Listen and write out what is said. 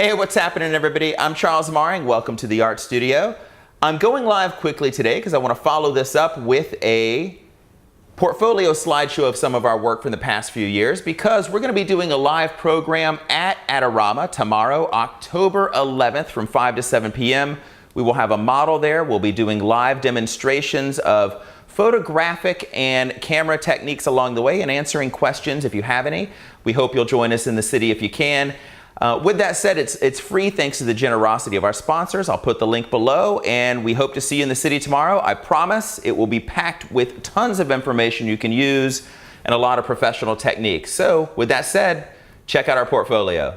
Hey, what's happening everybody? I'm Charles Maring. Welcome to the Art Studio. I'm going live quickly today because I want to follow this up with a portfolio slideshow of some of our work from the past few years, because we're going to be doing a live program at Adorama tomorrow, October 11th from 5 to 7 p.m. We will have a model there. We'll be doing live demonstrations of photographic and camera techniques along the way and answering questions if you have any. We hope you'll join us in the city if you can. With that said, it's free thanks to the generosity of our sponsors. I'll put the link below, and we hope to see you in the city tomorrow. I promise it will be packed with tons of information you can use and a lot of professional techniques. So with that said, check out our portfolio.